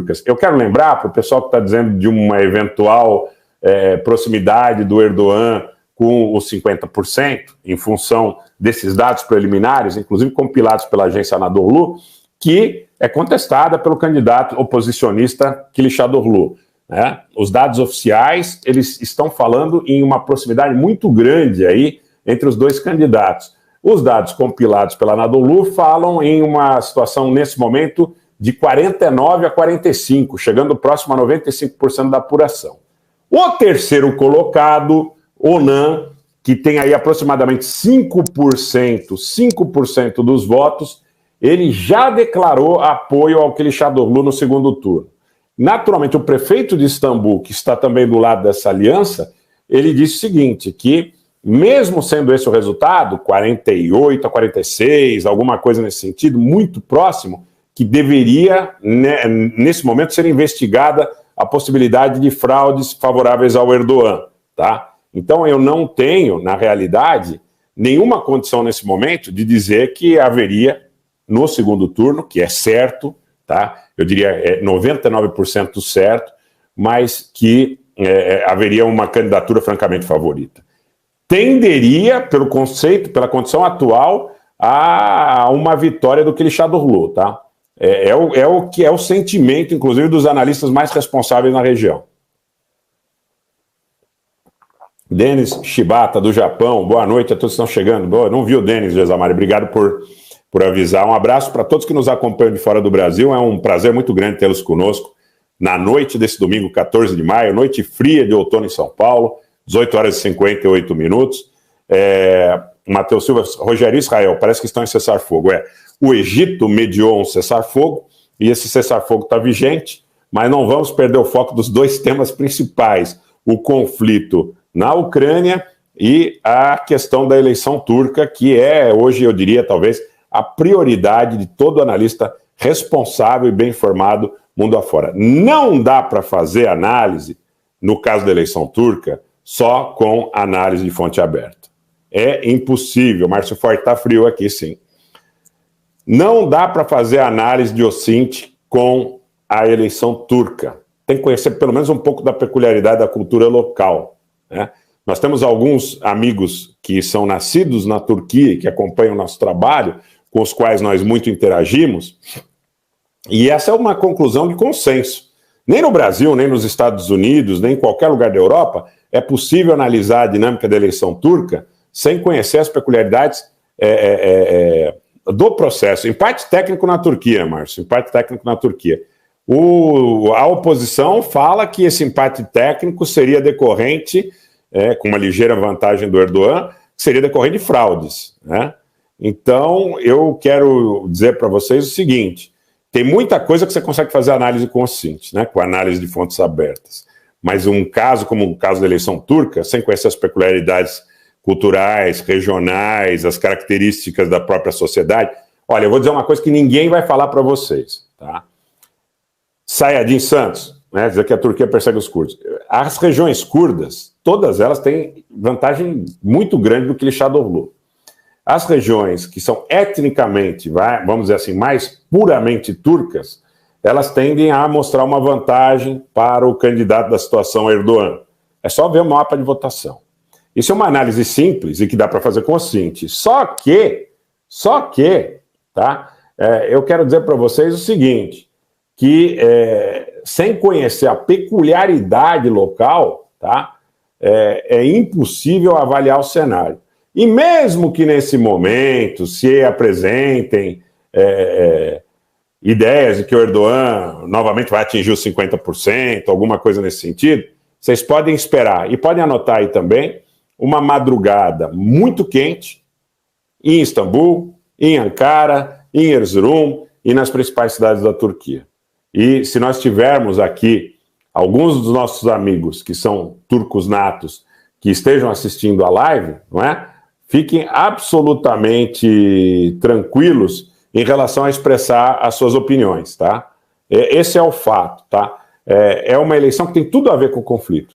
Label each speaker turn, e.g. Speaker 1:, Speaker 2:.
Speaker 1: turcas. Eu quero lembrar para o pessoal que está dizendo de uma eventual proximidade do Erdogan com os 50%, em função desses dados preliminares, inclusive compilados pela agência Anadolu, que é contestada pelo candidato oposicionista Kılıçdaroğlu. Né? Os dados oficiais, eles estão falando em uma proximidade muito grande aí entre os dois candidatos. Os dados compilados pela Anadolu falam em uma situação, nesse momento, de 49 a 45, chegando próximo a 95% da apuração. O terceiro colocado, Onan, que tem aí aproximadamente 5% dos votos, ele já declarou apoio ao Kılıçdaroğlu no segundo turno. Naturalmente, o prefeito de Istambul, que está também do lado dessa aliança, ele disse o seguinte, que mesmo sendo esse o resultado, 48 a 46, alguma coisa nesse sentido, muito próximo, que deveria, né, nesse momento, ser investigada a possibilidade de fraudes favoráveis ao Erdogan, tá? Então, eu não tenho, na realidade, nenhuma condição nesse momento de dizer que haveria, no segundo turno, que é certo, tá? Eu diria 99% certo, mas que haveria uma candidatura francamente favorita. Tenderia, pelo conceito, pela condição atual, a uma vitória do Kılıçdaroğlu, tá? O que é o sentimento, inclusive, dos analistas mais responsáveis na região. Denis Shibata, do Japão, boa noite a todos que estão chegando. Boa, não vi o Denis, Gesamari, obrigado por avisar. Um abraço para todos que nos acompanham de fora do Brasil, é um prazer muito grande tê-los conosco na noite desse domingo, 14 de maio, noite fria de outono em São Paulo, 18 horas e 58 minutos. Matheus Silva, Rogério Israel, parece que estão em cessar-fogo. O Egito mediou um cessar-fogo e esse cessar-fogo está vigente, mas não vamos perder o foco dos dois temas principais, o conflito na Ucrânia e a questão da eleição turca, que é, hoje eu diria, talvez, a prioridade de todo analista responsável e bem informado mundo afora. Não dá para fazer análise, no caso da eleição turca, só com análise de fonte aberta. É impossível. Márcio Forte está frio aqui, sim. Não dá para fazer análise de OSINT com a eleição turca. Tem que conhecer pelo menos um pouco da peculiaridade da cultura local, né? Nós temos alguns amigos que são nascidos na Turquia e que acompanham o nosso trabalho, com os quais nós muito interagimos, e essa é uma conclusão de consenso. Nem no Brasil, nem nos Estados Unidos, nem em qualquer lugar da Europa, é possível analisar a dinâmica da eleição turca sem conhecer as peculiaridades do processo. Empate técnico na Turquia, Márcio, empate técnico na Turquia. A oposição fala que esse empate técnico seria decorrente, com uma ligeira vantagem do Erdogan, seria decorrente de fraudes, né? Então, eu quero dizer para vocês o seguinte, tem muita coisa que você consegue fazer análise com o OSINT, né, com análise de fontes abertas, mas um caso como o caso da eleição turca, sem conhecer as peculiaridades culturais, regionais, as características da própria sociedade, olha, eu vou dizer uma coisa que ninguém vai falar para vocês, tá? Sayadin Santos, né, dizer que a Turquia persegue os curdos. As regiões curdas, todas elas têm vantagem muito grande do Kılıçdaroğlu. As regiões que são etnicamente, vamos dizer assim, mais puramente turcas, elas tendem a mostrar uma vantagem para o candidato da situação Erdogan. É só ver o mapa de votação. Isso é uma análise simples e que dá para fazer com o OSINT. Só que, tá? Eu quero dizer para vocês o seguinte, que sem conhecer a peculiaridade local, tá? É impossível avaliar o cenário. E mesmo que nesse momento se apresentem ideias de que o Erdogan novamente vai atingir os 50%, alguma coisa nesse sentido, vocês podem esperar, e podem anotar aí também, uma madrugada muito quente em Istambul, em Ankara, em Erzurum e nas principais cidades da Turquia. E se nós tivermos aqui alguns dos nossos amigos que são turcos natos, que estejam assistindo a live, não é? Fiquem absolutamente tranquilos em relação a expressar as suas opiniões, tá? Esse é o fato, tá? É uma eleição que tem tudo a ver com o conflito.